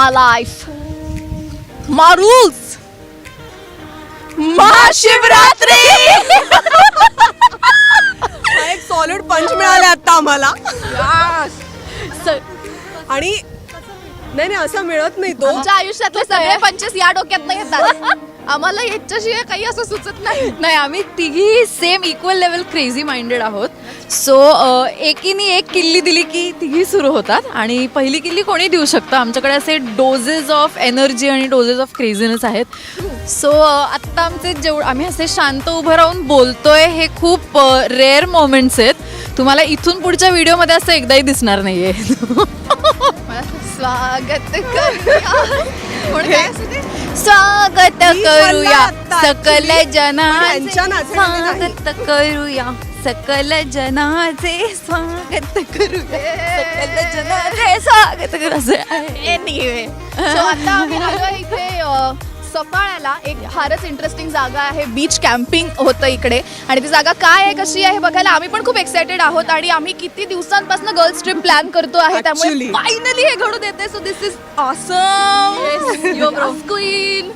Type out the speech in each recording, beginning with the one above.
my life. My rules. Mahashivratri. एक solid पंच मिळाला आता आम्हाला. आणि नाही असं मिळत नाही तो. आमच्या आयुष्यातले सगळे पंचेस या डोक्यात नाही येतात. आम्हाला याच्याशिवाय काही असं सुचत नाही. नाही, आम्ही तिघी same equal level crazy minded आहोत. सो एकीने एक किल्ली दिली की तिघी सुरू होतात आणि पहिली किल्ली कोणी देऊ शकतं. आमच्याकडे असे डोजेस ऑफ एनर्जी आणि डोजेस ऑफ क्रेझीनेस आहेत. सो आत्ता आमचे आम्ही असे शांत उभं राहून बोलतोय हे खूप रेअर मोमेंट्स आहेत. तुम्हाला इथून पुढच्या व्हिडिओमध्ये असं एकदाही दिसणार नाहीये. स्वागत करूया. स्वागत करूया सकल जनाचे त्यांच्या नाचण्याने स्वागत करूया सकल जनाचे स्वागत करूया सकल जनाचे स्वागत करूया. Anyway, so आता आम्ही आलोय इथे सफाळ्याला. एक फारच इंटरेस्टिंग जागा आहे. बीच कॅम्पिंग होतं इकडे आणि ती जागा काय आहे कशी आहे बघायला आम्ही पण खूप एक्सायटेड आहोत. आणि आम्ही किती दिवसांपासून गर्ल्स ट्रिप प्लॅन करतो आहे. त्यामुळे Actually. फायनली हे घडून येते. So this is awesome. Your queen.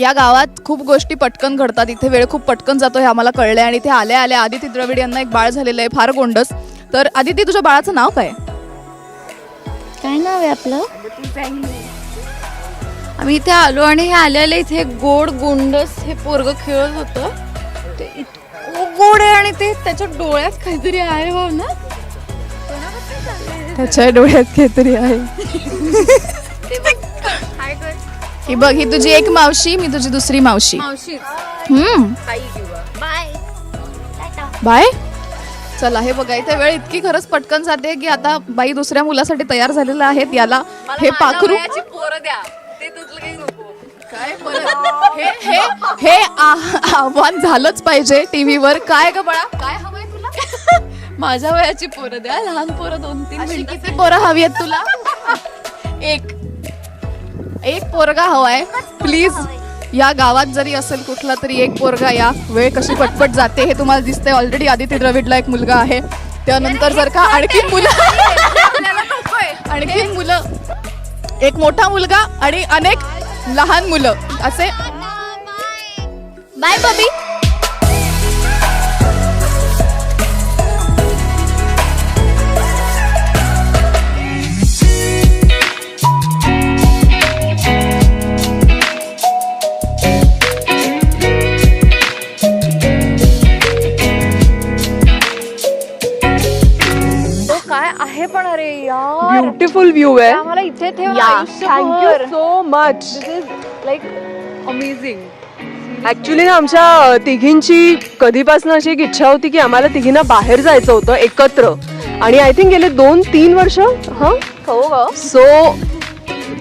या गावात खूप गोष्टी पटकन घडतात. इथे वेळ खूप पटकन जातो हे आम्हाला कळलंय. आणि इथे आल्या आल्या आदिती द्रविड यांना एक बाळ झालेलं आहे फार गोंडस. तर आदिती तुझ्या बाळाचं नाव काय? काय नाव आहे आपलं? आम्ही इथे आलो आणि हे आल्याला इथे गोड गोंडस हे पोरग खेळत होतं. ते इतकं गोड आहे आणि ते त्याच्या डोळ्यात काहीतरी आहे. हो ना, त्याच्या डोळ्यात काहीतरी आहे. ही बघ, ही तुझी एक मावशी, मी तुझी दुसरी मावशी. बाय. चला हे बघा, इथे वेळ इतकी खरंच पटकन जाते की आता बाई दुसऱ्या मुलासाठी तयार झालेल्या आहेत. याला हे पाखरू काय हे आव्हान झालंच पाहिजे टीव्हीवर. काय ग बाळा, काय हवंय तुला? माझ्या वयाची पोरं द्या. लहान पोरं 2-3 अशी किती पोरं हवी आहेत तुला? एक पोरगा हवाय प्लीज. या गावात जरी असेल कुठला तरी एक पोरगा. या वेळ कशी पटपट जाते हे तुम्हाला दिसतंय. ऑलरेडी आदिती द्रविडला एक मुलगा आहे. त्यानंतर जर का आणखी मुलं एक मोठा मुलगा आणि अनेक लहान मुलं असे. बाय बबी. आहे पण अरे यार ब्युटिफुल व्ह्यू आहे. आम्हाला इथे ठेव. Thank you so much. Like amazing. Actually ना आमच्या तिघींची कधीपासून अशी एक इच्छा होती की आम्हाला तिघींना बाहेर जायचं होतं एकत्र. आणि आय थिंक गेले 2-3 वर्ष. So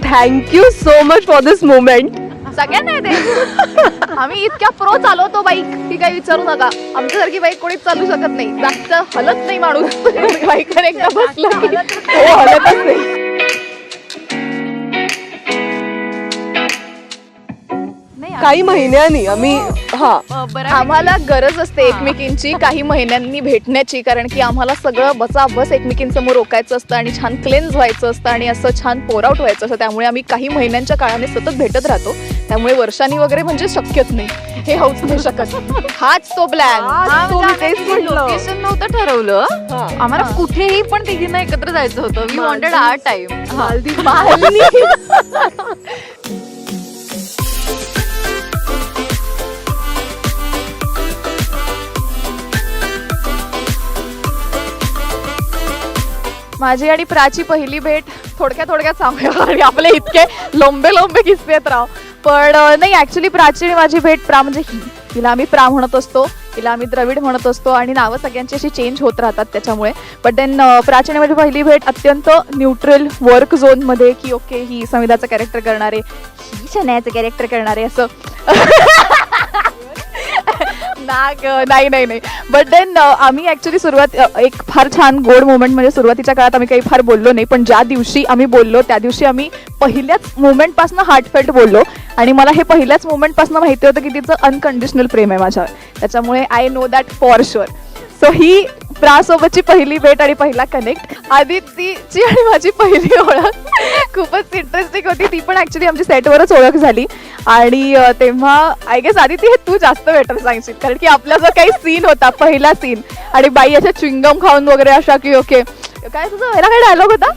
thank you so much for this moment. सगळ्यांना येते. आम्ही इतक्या प्रो चालवतो बाईक की काही विचारू नका. आमच्यासारखी बाईक कोणीच चालू शकत नाही. जास्त हलत नाही माणूस. बाईकवर एकदा बसलं की हलतच नाही. काही महिन्यांनी आम्ही आम्हाला गरज असते एकमेकींची काही महिन्यांनी भेटण्याची. कारण की आम्हाला सगळं बसाबस एकमेकींसमोर रोखायचं असतं आणि छान क्लेन्स व्हायचं असतं आणि असं छान पोर आउट व्हायचं असतं. त्यामुळे आम्ही काही महिन्यांच्या काळाने सतत भेटत राहतो. त्यामुळे वर्षांनी वगैरे म्हणजे शक्यच नाही. हे होऊच नाही शकत. हाच तो प्लॅन. लोकेशन नव्हतं ठरवलं. आम्हाला कुठेही पण तिघींना एकत्र जायचं होतं. We wanted our time. माझी आणि प्राची पहिली भेट थोडक्यात सांगूया आणि आपले इतके लोंबे किस्से आहेत राव. पण नाही, ऍक्च्युली प्राची आणि माझी भेट प्रा म्हणजे तिला आम्ही प्रा म्हणत असतो, तिला आम्ही द्रविड म्हणत असतो आणि नावं सगळ्यांची अशी चेंज होत राहतात त्याच्यामुळे. बट देन प्राची आणि माझी पहिली भेट अत्यंत न्यूट्रल वर्क झोनमध्ये की ओके ही संविधाचं कॅरेक्टर करणारे, ही शनायाचं कॅरेक्टर करणारे असं नाही नाही नाही बट देन आम्ही ऍक्च्युली एक फार छान गोड मोमेंट म्हणजे सुरुवातीच्या काळात आम्ही काही फार बोललो नाही, पण ज्या दिवशी आम्ही बोललो त्या दिवशी आम्ही पहिल्याच मोमेंटपासून हार्टफेल्ट बोललो. आणि मला हे पहिल्याच मोमेंटपासून माहिती होतं की तिचं अनकंडिशनल प्रेम आहे माझ्यावर, त्याच्यामुळे I know that for sure. So ही प्रासोबतची पहिली भेट आणि पहिला कनेक्ट. आदितीची आणि माझी पहिली ओळख खूपच इंटरेस्टिंग होती. ती पण ऍक्च्युली आमची सेटवरच ओळख झाली. आणि तेव्हा आय गेस आदिती हे तू जास्त बेटर सांगशील, कारण की आपला जो काही सीन होता पहिला सीन, आणि बाई अशा च्युइंगम खाऊन वगैरे अशा की ओके काय तुझा पहिला काय डायलॉग होता?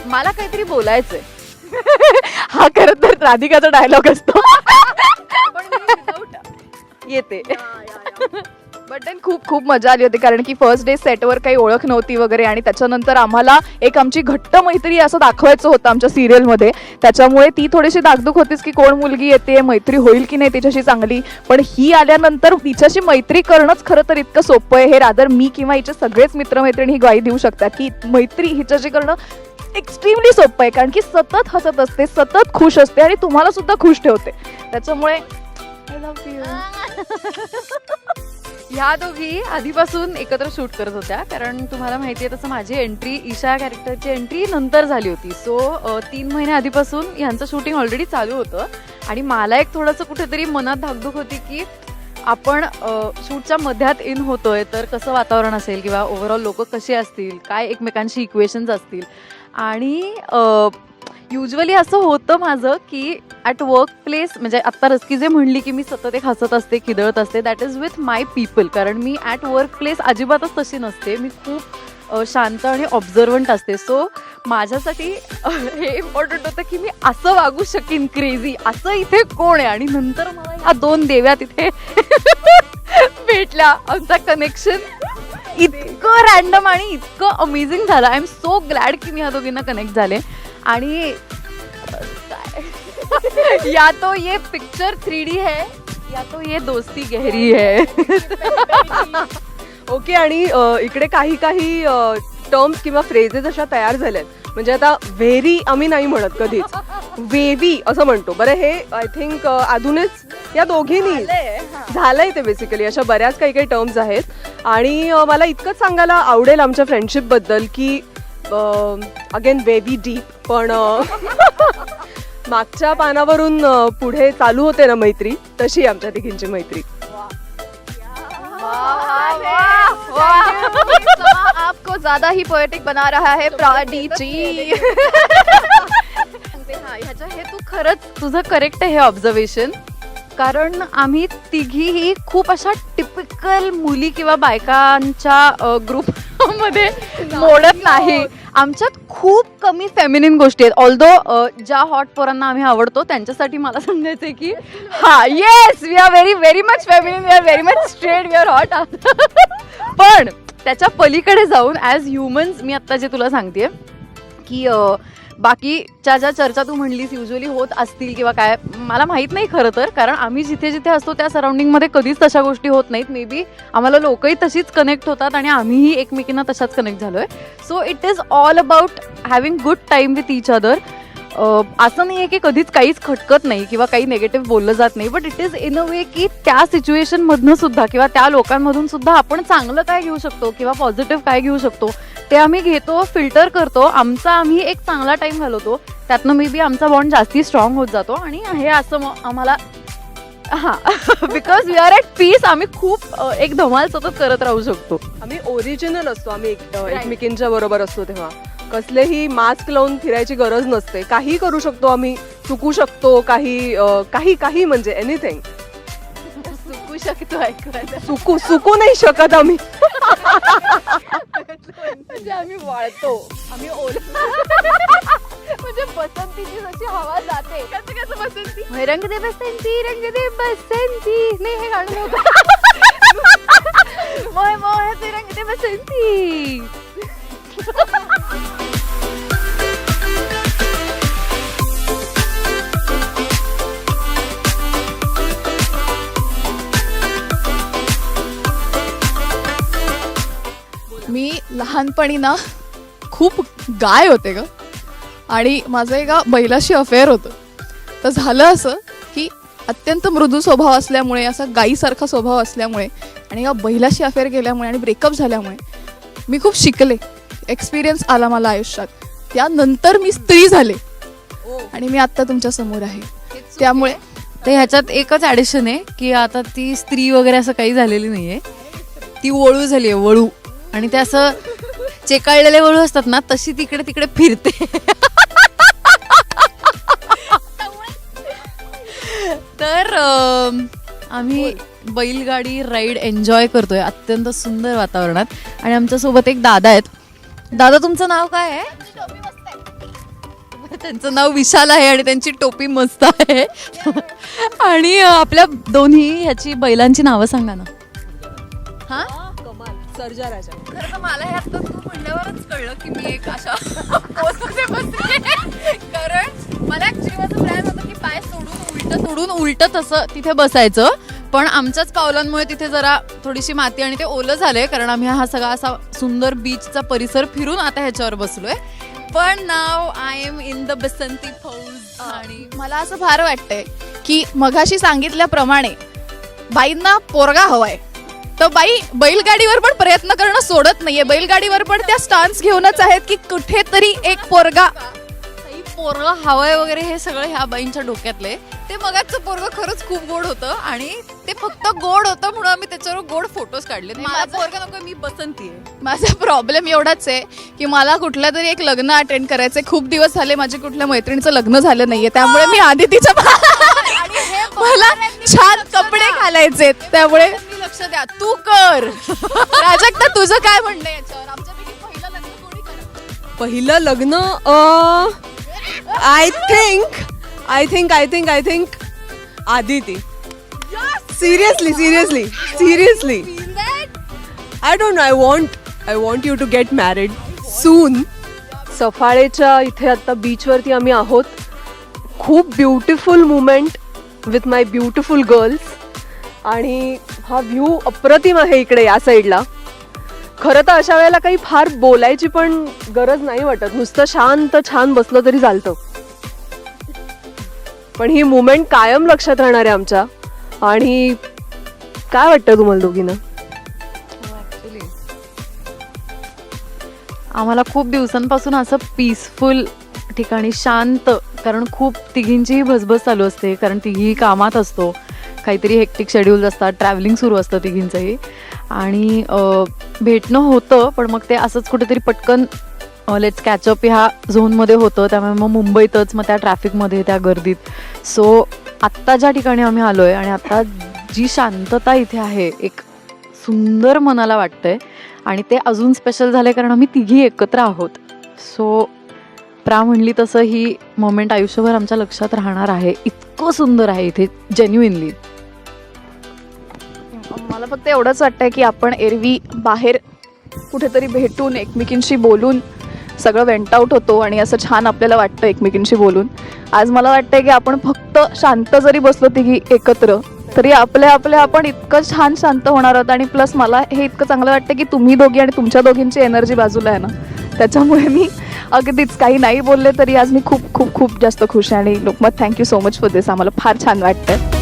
मला काहीतरी बोलायचंय. हा खरं तर राधिकाचा डायलॉग असतो. येते. बट देन खूप खूप मजा आली होती, कारण की फर्स्ट डे सेटवर काही ओळख नव्हती वगैरे, आणि त्याच्यानंतर आम्हाला एक आमची घट्ट मैत्री असं दाखवायचं होतं आमच्या सिरियलमध्ये. त्याच्यामुळे ती थोडीशी धाकधूक होतीच की कोण मुलगी येते, मैत्री होईल की नाही तिच्याशी चांगली. पण ही आल्यानंतर तिच्याशी मैत्री करणंच खरं तर इतकं सोपं आहे, हे रादर मी किंवा हिचे सगळेच मित्रमैत्रिणी ही ग्वाही देऊ शकतात की मैत्री हिच्याशी करणं एक्स्ट्रीमली सोपं आहे, कारण की सतत हसत असते, सतत खुश असते आणि तुम्हाला सुद्धा खुश ठेवते. त्याच्यामुळे आय लव्ह यू. ह्या दोघी आधीपासून एकत्र शूट करत होत्या, कारण तुम्हाला माहिती आहे तसं माझी एंट्री, ईशा कॅरेक्टरची एंट्री नंतर झाली होती. सो 3 महिने आधीपासून ह्यांचं शूटिंग ऑलरेडी चालू होतं. आणि मला एक थोडंसं कुठेतरी मनात धाकधूक होती की आपण शूटच्या मध्यात इन होतोय तर कसं वातावरण असेल, किंवा ओव्हरऑल लोक कसे असतील, काय एकमेकांशी इक्वेशन्स असतील. आणि युजली असं होतं माझं की ॲट वर्क प्लेस, म्हणजे आत्ता रस्की जे म्हणली की मी सतत एक हसत असते, खिदळत असते, that is with my people. कारण मी ॲट वर्क प्लेस अजिबातच तशी नसते. मी खूप शांत आणि ऑब्झर्वंट असते. सो माझ्यासाठी हे इम्पॉर्टंट होतं की मी असं वागू शकीन क्रेझी, असं इथे कोण आहे. आणि नंतर मला ह्या 2 देव्या तिथे भेटल्या. आमचा कनेक्शन इतकं रॅन्डम आणि इतकं अमेझिंग झालं. आय एम सो ग्लॅड की मी ह्या दोघींना कनेक्ट झाले. आणि या तो ये पिक्चर 3D है, या तो ये दोस्ती गहरी है. ओके. आणि इकडे काही काही टर्म्स किंवा फ्रेजेस अशा तयार झाल्यात, म्हणजे आता व्हेरी आम्ही नाही म्हणत कधीच, वेवी असं म्हणतो. बरं, हे आय थिंक अजूनच या दोघींनी झालंय ते बेसिकली. अशा बऱ्याच काही काही टर्म्स आहेत. आणि मला इतकंच सांगायला आवडेल आमच्या फ्रेंडशिपबद्दल की अगेन वेवी डीप, पण मागच्या पानावरून पुढे चालू होते ना मैत्री, तशी आमच्या तिघींची मैत्री. आपको ज्यादा ही पोएटिक बना रहा है प्राडीजी. ह्याच्या हे तू खरंच तुझं करेक्ट आहे हे ऑब्झर्वेशन. कारण आम्ही तिघीही खूप अशा टिपिकल मुली किंवा बायकांच्या ग्रुपमध्ये मोडत नाही. आमच्यात खूप कमी फेमिनिन गोष्टी आहेत. ऑल्दो ज्या हॉट पोरांना आम्ही आवडतो त्यांच्यासाठी मला सांगायचंय की हा yes we are very very much feminine, we are very much straight, we are hot. पण त्याच्या पलीकडे जाऊन ॲज ह्युमन्स मी आत्ता जे तुला सांगते की बाकीच्या ज्या चर्चा तू म्हणलीस युजली होत असतील किंवा काय, मला माहीत नाही खरं तर. कारण आम्ही जिथे जिथे असतो त्या सराउंडिंगमध्ये कधीच तशा गोष्टी होत नाहीत. मे बी आम्हाला लोकही तशीच कनेक्ट होतात आणि आम्हीही एकमेकींना तशाच कनेक्ट झालो आहे. So it is all about having good time with each other. असं नाही आहे की कधीच काहीच खटकत नाही किंवा काही निगेटिव्ह बोललं जात नाही, बट इट इज इन अ वे की त्या सिच्युएशनमधनं सुद्धा किंवा त्या लोकांमधून सुद्धा आपण चांगलं काय घेऊ शकतो किंवा पॉझिटिव्ह काय घेऊ शकतो ते आम्ही घेतो, फिल्टर करतो, आम्ही एक चांगला टाईम घालवतो. त्यातनं मे बी आमचा बॉन्ड जास्ती स्ट्रॉंग होत जातो. आणि हे असं आम्हाला because we are at peace, आम्ही खूप एक धमाल सतत करत राहू शकतो. आम्ही ओरिजिनल असतो, आम्ही एकमेकींच्या बरोबर असतो तेव्हा कसलेही मास्क लावून फिरायची गरज नसते. काही करू शकतो आम्ही, चुकू शकतो, काही काही म्हणजे एनिथिंग चुकू शकतो, चुकू नाही शकत आम्ही. म्हणजे आम्ही वाळतो, आम्ही म्हणजे बसंतीची जशी हवा जाते. कसं बसंती, रंग दे बसंती, रंग दे बसंती, नाही हे गाणं नव्हतं. मोय मोय रंग दे बसंती. मी लहानपणी ना खूप गाय होते ग, आणि माझं एका बैलाशी अफेअर होतं. तर झालं असं की अत्यंत मृदू स्वभाव असल्यामुळे, असा गाईसारखा स्वभाव असल्यामुळे आणि या बैलाशी अफेअर केल्यामुळे आणि ब्रेकअप झाल्यामुळे मी खूप शिकले, एक्सपिरियन्स आला मला आयुष्यात. त्यानंतर मी स्त्री झाले आणि मी आत्ता तुमच्या समोर आहे. त्यामुळे तर ह्याच्यात एकच ॲडिशन आहे की आता ती स्त्री वगैरे असं काही झालेली नाहीये, ती वळू झाली आहे, वळू. आणि ते असं चेकाळलेले वळू असतात ना, तशी तिकडे तिकडे फिरते. तर आम्ही बैलगाडी राईड एन्जॉय करतोय अत्यंत सुंदर वातावरणात. आणि आमच्यासोबत एक दादा आहेत. दादा, तुमचं नाव काय आहे? त्यांचं नाव विशाल आहे आणि त्यांची टोपी मस्त आहे. आणि आपल्या दोन्ही ह्याची बैलांची नावं सांगा ना. हा, सर्जा राजा. खरं तर मला हे आता तू म्हणल्यावरच कळलं की मी एक अशा पोजमध्ये बसते. कारण मला ऍक्च्युली माझं प्लॅन होतं की पाय सोडून उलट तसं तिथे बसायचं. पण आमच्याच पावलांमुळे तिथे जरा थोडीशी माती आणि ते ओलं झालंय, कारण आम्ही हा सगळा असा सुंदर बीचचा परिसर फिरून आता ह्याच्यावर बसलोय. पण नाव I am in the Basanti Fauj. आणि मला असं फार वाटतंय की मघाशी सांगितल्याप्रमाणे बाईंना पोरगा हवाय, तर बाई बैलगाडीवर पण प्रयत्न करणं सोडत नाहीये. बैलगाडीवर पण त्या स्टान्स घेऊनच आहेत की कुठेतरी एक पोरगा, पोरं हवंय वगैरे हे सगळं ह्या बाईंच्या डोक्यातले. ते मगाचं पोरगं खरंच खूप गोड होतं आणि ते फक्त गोड होतं म्हणून आम्ही त्याच्यावर गोड फोटोज काढले. मला पोरगं नको, मी बसंती आहे. माझा प्रॉब्लेम एवढाच आहे की मला कुठल्या तरी एक लग्न अटेंड करायचंय. खूप दिवस झाले माझ्या कुठल्या मैत्रिणीचं लग्न झालं नाहीये, त्यामुळे मी आधी तिच्या मला छान कपडे घालायचे, त्यामुळे लक्ष द्या. तू कर. प्राजक्ता, तुझं काय म्हणणं आहे याच्यावर? आमच्यापैकी पहिलं लग्न कोणी करत? पहिलं लग्न I think Aditi. Seriously I don't know. I want you to get married soon. सफाळेच्या इथे आता बीचवरती आम्ही आहोत. खूप beautiful moment with my beautiful girls. आणि हा व्ह्यू अप्रतिम आहे इकडे या साईडला. खरं तर अशा वेळेला काही फार बोलायची पण गरज नाही वाटत, नुसतं शांत छान बसलं तरी चालतं. पण ही मुमेंट कायम लक्षात राहणार आहे आमच्या. आणि काय वाटतं तुम्हाला दोघींना? आम्हाला खूप दिवसांपासून असं पीसफुल ठिकाणी शांत, कारण खूप तिघींचीही भसभस चालू असते, कारण तिघी कामात असतो, काहीतरी हेक्टिक शेड्यूल्स असतात, ट्रॅव्हलिंग सुरू असतं तिघींचंही. आणि भेटणं होतं पण मग ते असंच कुठेतरी पटकन लेट्स कॅचअप ह्या झोनमध्ये होतं. त्यामुळे मग मुंबईतच, मग त्या ट्रॅफिकमध्ये, त्या गर्दीत. सो आत्ता ज्या ठिकाणी आम्ही आलो आहे आणि आत्ता जी शांतता इथे आहे, एक सुंदर मनाला वाटतंय. आणि ते अजून स्पेशल झालं कारण आम्ही तिघी एकत्र आहोत. सो प्रा म्हणली तसं ही मोमेंट आयुष्यभर आमच्या लक्षात राहणार आहे. इतकं सुंदर आहे इथे, जेन्युइनली. मला फक्त एवढंच वाटतंय की आपण एरवी बाहेर कुठेतरी भेटून एकमेकींशी बोलून सगळं वेंट आउट होतो आणि असं छान आपल्याला वाटतं एकमेकींशी बोलून. आज मला वाटतंय की आपण फक्त शांत जरी बसलो तिघी एकत्र तरी आपल्या आपण इतकं छान शांत होणार आहोत. आणि प्लस मला हे इतकं चांगलं वाटतं की तुम्ही दोघी आणि तुमच्या दोघींची एनर्जी बाजूला आहे ना, त्याच्यामुळे मी अगदीच काही नाही बोलले तरी आज मी खूप खूप खूप जास्त खुश आहे. आणि Lokmat, thank you so much for this. आम्हाला फार छान वाटतं.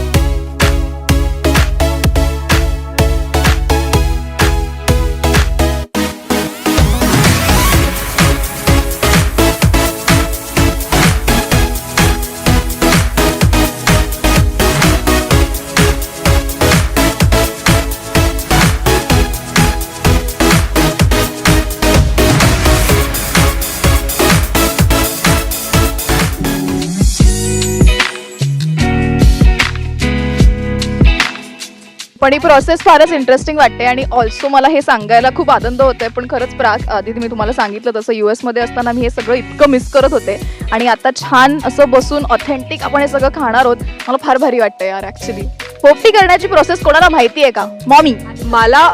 पण ही प्रोसेस फारच इंटरेस्टिंग वाटते. आणि ऑल्सो मला हे सांगायला खूप आनंद होतोय. पण खरंच आधी मी तुम्हाला सांगितलं तसं US मध्ये असताना मी हे सगळं इतकं मिस करत होते आणि आता छान असं बसून ऑथेंटिक आपण हे सगळं खाणार आहोत. मला फार भारी वाटतं यार. ऍक्च्युली पोपटी करण्याची प्रोसेस कोणाला माहिती आहे का? मॉमी, मला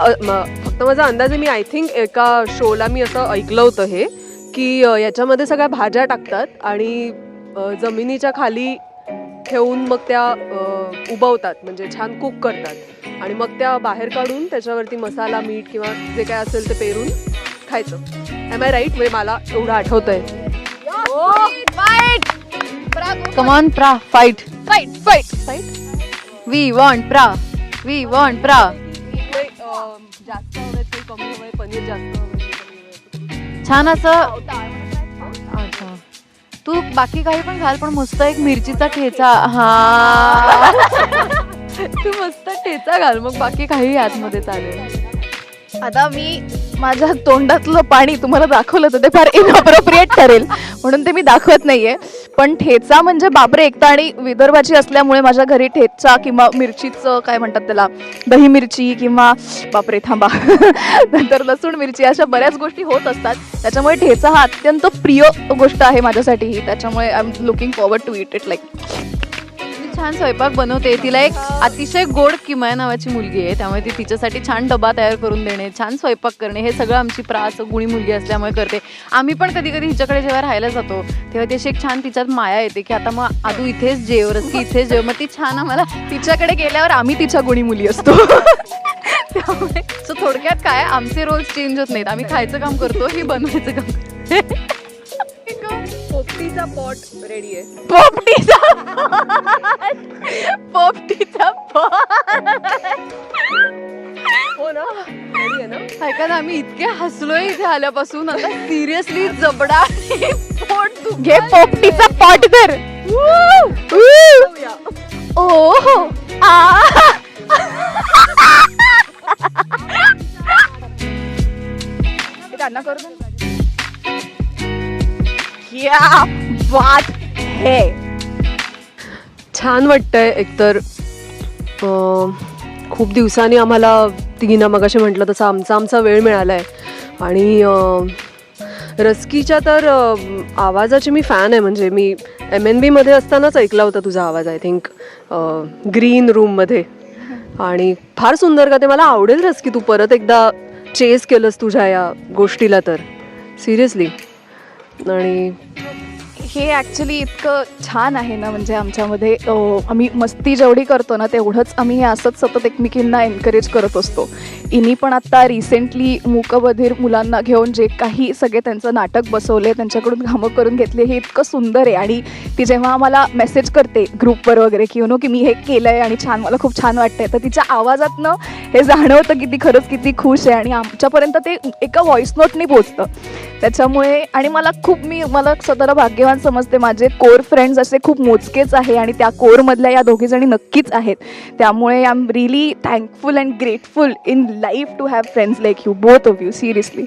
फक्त माझा अंदाज आहे. मी आय थिंक एका शोला मी असं ऐकलं होतं हे की याच्यामध्ये सगळ्या भाज्या टाकतात आणि जमिनीच्या खाली ठेवून मग त्या उबवतात, म्हणजे छान कुक करतात आणि मग त्या बाहेर काढून त्याच्यावरती मसाला, मीठ किंवा जे काय असेल ते पेरून खायचं. Am I right? म्हणजे मला एवढं आठवतंय. Come on Pra, fight. Fight fight fight we want Pra, we want Pra. जास्त हवंय ते कमी हवंय, पनीर जास्त हवंय ते कमी हवंय. छान असं. अच्छा, तू बाकी काही पण घाल पण मस्त एक मिरचीचा ठेचा. हा तू मस्त ठेचा घाल, मग बाकी काही आतमध्ये चालेल. आता मी माझ्या तोंडातलं पाणी तुम्हाला दाखवलं तर ते फार इनअप्रोप्रिएट ठरेल, म्हणून ते मी दाखवत नाहीये. पण ठेचा म्हणजे बापरे, एकता आणि विदर्भाची असल्यामुळे माझ्या घरी ठेचा किंवा मिरचीचं काय म्हणतात त्याला, दही मिरची किंवा बापरे थांबा नंतर लसूण मिरची, अशा बऱ्याच गोष्टी होत असतात. त्याच्यामुळे ठेचा हा अत्यंत प्रिय गोष्ट आहे माझ्यासाठी. त्याच्यामुळे I am looking forward to it it. Like छान स्वयंपाक बनवते. तिला एक अतिशय गोड किमया नावाची मुलगी आहे, त्यामुळे ती तिच्यासाठी छान डबा तयार करून देणे, छान स्वयंपाक करणे, हे सगळं आमची प्रास गुणी मुलगी असल्यामुळे करते. आम्ही पण कधी कधी हिच्याकडे जेव्हा राहायला जातो तेव्हा ती अशी एक छान तिच्यात माया येते की आता मग आदू इथेच जेव, रस्की इथेच जेव. मग ती छान आम्हाला तिच्याकडे गेल्यावर आम्ही तिच्या गुणी मुली असतो. त्यामुळे सो थोडक्यात काय, आमचे रोल्स चेंज होत नाहीत. आम्ही खायचं काम करतो, ही बनवायचं काम करते. पोपटीचा पॉट रेडी आहे. पोपटीचा पोपटीचा हो ना, रेडी आहे ना. ऐका ना, आम्ही इतके हसलोय इथे आल्यापासून, आता सिरियसली जबडा पोट दुखतंय. घे पोपटीचा पॉट कर. जाऊया. ओहो आ त्यांना करू दे. क्या बात है. छान वाटतंय एकतर. खूप दिवसांनी आम्हाला तिघींना मगाशी म्हटलं तसं आमचा वेळ मिळाला आहे. आणि रस्कीच्या तर आवाजाची मी फॅन आहे. म्हणजे मी MNBमध्ये असतानाच ऐकला होता तुझा आवाज, आय थिंक ग्रीन रूममध्ये. आणि फार सुंदर का ते. मला आवडेल रस्की तू परत एकदा चेस केलंस तुझ्या या गोष्टीला तर, सिरियसली. आणि हे ॲक्च्युली इतकं छान आहे ना, म्हणजे आमच्यामध्ये आम्ही मस्ती जेवढी करतो ना तेवढंच आम्ही हे असंच सतत एकमेकींना एनकरेज करत असतो. इनी पण आत्ता रिसेंटली मूकबधीर मुलांना घेऊन जे काही सगळे त्यांचं नाटक बसवले, त्यांच्याकडून कामं करून घेतले, हे इतकं सुंदर आहे. आणि ती जेव्हा आम्हाला मेसेज करते ग्रुपवर वगैरे की की मी हे केलं आहे आणि छान, मला खूप छान वाटतंय, तर तिच्या आवाजातनं हे जाणवतं की ती खरंच किती खुश आहे. आणि आमच्यापर्यंत ते एका व्हॉइस नोटनी पोचतं. त्याच्यामुळे आणि मला स्वतःला भाग्यवान समजते. माझे कोर फ्रेंड्स असे खूप मोजकेच आहे आणि त्या कोरमधल्या या दोघीजणी नक्कीच आहेत. त्यामुळे I am really thankful and grateful in life to have friends like you, both of you, seriously.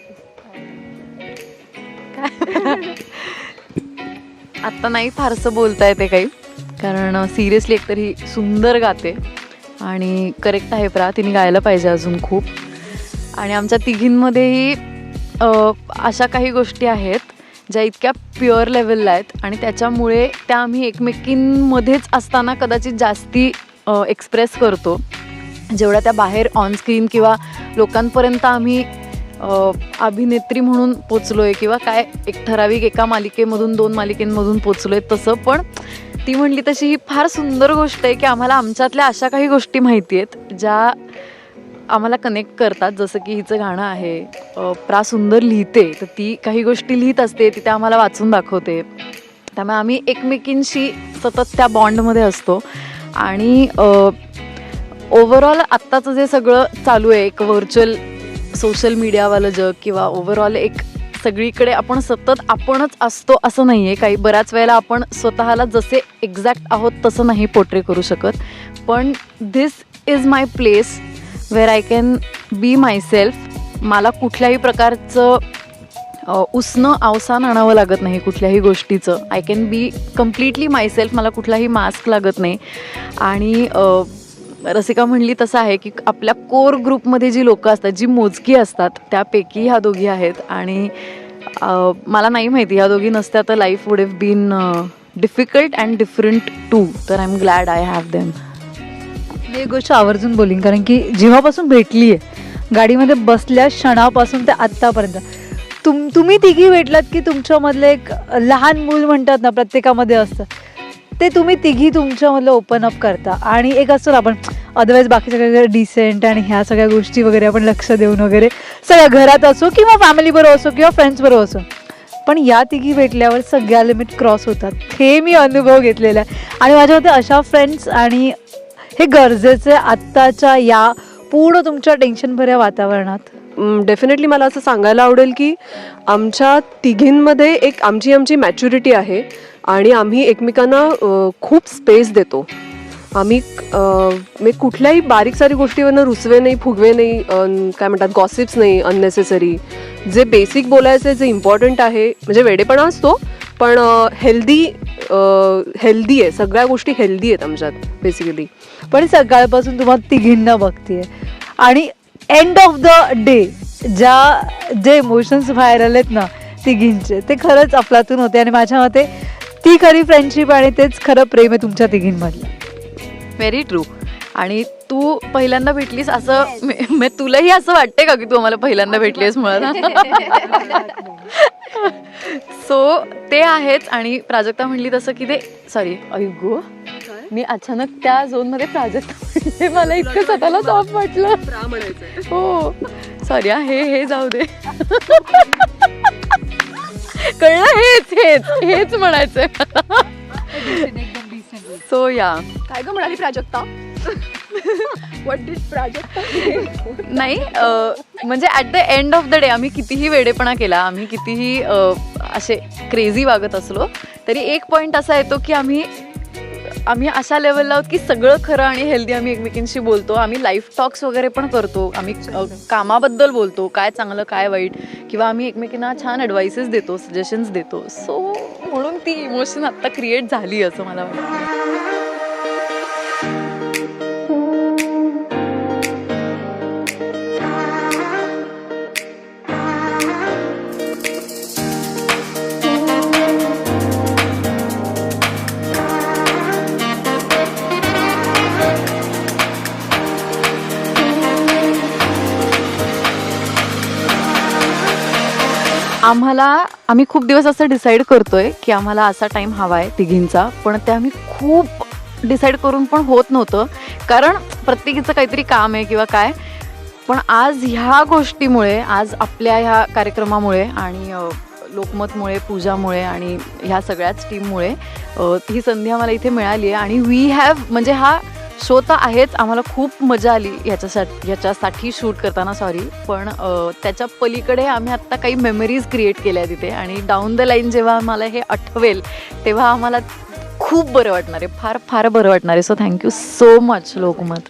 आत्ता नाही फारसं बोलता येते काही, कारण सिरियसली एकतर ही सुंदर गाते आणि करेक्ट आहे प्रा, तिने गायला पाहिजे अजून खूप. आणि आमच्या तिघींमध्येही अशा काही गोष्टी आहेत ज्या इतक्या प्युअर लेवलला आहेत आणि त्याच्यामुळे त्या आम्ही एकमेकींमध्येच असताना कदाचित जास्ती एक्सप्रेस करतो, जेवढ्या त्या बाहेर ऑनस्क्रीन किंवा लोकांपर्यंत आम्ही अभिनेत्री म्हणून पोचलो आहे किंवा काय एक ठराविक एका मालिकेमधून 2 मालिकेंमधून पोचलो आहे तसं. पण ती म्हणली तशी ही फार सुंदर गोष्ट आहे की आम्हाला आमच्यातल्या अशा काही गोष्टी माहिती आहेत ज्या आम्हाला कनेक्ट करतात. जसं की हिचं गाणं आहे, प्रा सुंदर लिहिते, तर ती काही गोष्टी लिहित असते, ती त्या आम्हाला वाचून दाखवते. त्यामुळे आम्ही एकमेकींशी सतत त्या बॉन्डमध्ये असतो. आणि ओव्हरऑल आत्ताचं जे सगळं चालू आहे, एक व्हर्च्युअल सोशल मीडियावालं जग किंवा ओव्हरऑल एक सगळीकडे आपण सतत आपणच असतो असं नाही आहे. काही बऱ्याच वेळेला आपण स्वतःला जसे एक्झॅक्ट आहोत तसं नाही पोर्ट्रे करू शकत. पण this is my place where I can be myself. मला कुठल्याही प्रकारचं उसणं अवसान आणावं लागत नाही कुठल्याही गोष्टीचं. I can B completely myself. मला कुठलाही मास्क लागत नाही. आणि रसिका म्हणली तसं आहे की आपल्या कोर ग्रुपमध्ये जी लोकं असतात, जी मोजकी असतात, त्यापैकी ह्या दोघी आहेत. आणि मला नाही माहिती, ह्या दोघी नसत्या तर life would have been difficult and different too. तर I am glad I have them. मी एक गोष्ट आवर्जून बोलीन, कारण की जेव्हापासून भेटली आहे गाडीमध्ये बसल्या क्षणापासून ते आत्तापर्यंत तुम्ही तिघी भेटलात की तुमच्यामधलं एक लहान मूल म्हणतात ना प्रत्येकामध्ये असतं, ते तुम्ही तिघी तुमच्यामधलं ओपन अप करता. आणि एक असतं ना आपण अदरवाईज बाकी सगळ्या डिसेंट आणि ह्या सगळ्या गोष्टी वगैरे आपण लक्ष देऊन वगैरे सगळ्या घरात असो किंवा फॅमिलीबरोबर असो किंवा फ्रेंड्सबरोबर असो, पण या तिघी भेटल्यावर सगळ्या लिमिट क्रॉस होतात. हे मी अनुभव घेतलेला आहे. आणि माझ्या मते अशा फ्रेंड्स आणि हे गरजेचं आहे आत्ताच्या या पूर्ण तुमच्या टेन्शन भऱ्या वातावरणात? डेफिनेटली मला असं सांगायला आवडेल की आमच्या तिघींमध्ये एक आमची मॅच्युरिटी आहे आणि आम्ही एकमेकांना खूप स्पेस देतो. आम्ही मी कुठल्याही बारीक सारी गोष्टीवरनं रुसवे नाही, फुगवे नाही, काय म्हणतात गॉसिप्स नाही अननेसेसरी. जे बेसिक बोलायचं जे इम्पॉर्टंट आहे म्हणजे वेडेपणा असतो पण हेल्दी आहे, सगळ्या गोष्टी हेल्दी आहेत आमच्यात बेसिकली. पण सकाळपासून तुम्हाला तिघींना बघतीये आणि एंड ऑफ द डे जे इमोशन्स बाहेर आलेत ना तिघींचे, ते खरंच अफलातून होते आणि माझ्या मते ती खरी फ्रेंडशिप आणि तेच खरं प्रेम आहे तुमच्या तिघींमधलं. Very true. आणि तू पहिल्यांदा भेटलीस असं तुलाही असं वाटते का की तू आम्हाला पहिल्यांदा भेटलीस म्हणून? सो ते आहेच. आणि प्राजक्ता म्हणली तसं की ते सॉरी ऐगो मी अचानक त्या झोनमध्ये प्राजक्ता म्हणले, मला इतकं स्वतःला सॉफ्ट वाटलं. हो सॉरी हे जाऊ दे. कळलं, हेच म्हणायचंय. सो या काय ग म्हणाली प्राजक्ता? What did Prajakta? नाही म्हणजे at the end of the day आम्ही कितीही वेडेपणा केला, आम्ही कितीही असे क्रेझी वागत असलो तरी एक पॉईंट असा येतो की आम्ही अशा लेवलला आहोत की सगळं खरं आणि हेल्दी आम्ही एकमेकींशी बोलतो. आम्ही लाईफ टॉक्स वगैरे पण करतो, आम्ही कामाबद्दल बोलतो, काय चांगलं काय वाईट, किंवा आम्ही एकमेकींना छान ॲडवाइसेस देतो, सजेशन्स देतो. सो म्हणून ती इमोशन आत्ता क्रिएट झाली असं मला वाटतं. आम्ही खूप दिवस असं डिसाईड करतोय की आम्हाला असा टाईम हवा आहे तिघींचा, पण ते आम्ही खूप डिसाईड करून पण होत नव्हतं कारण प्रत्येकीचं काहीतरी काम आहे किंवा काय. पण आज ह्या गोष्टीमुळे, आज आपल्या ह्या कार्यक्रमामुळे आणि लोकमतमुळे, पूजामुळे आणि ह्या सगळ्याच टीममुळे ही संधी आम्हाला इथे मिळाली आहे. आणि वी हॅव म्हणजे हा शो तर आहेच, आम्हाला खूप मजा आली याच्यासाठी शूट करताना पण त्याच्या पलीकडे आम्ही आत्ता काही मेमरीज क्रिएट केल्या तिथे आणि डाऊन द लाईन जेव्हा आम्हाला हे आठवेल तेव्हा आम्हाला खूप बरं वाटणार आहे, फार फार बरं वाटणार आहे. So thank you so much Lokmat.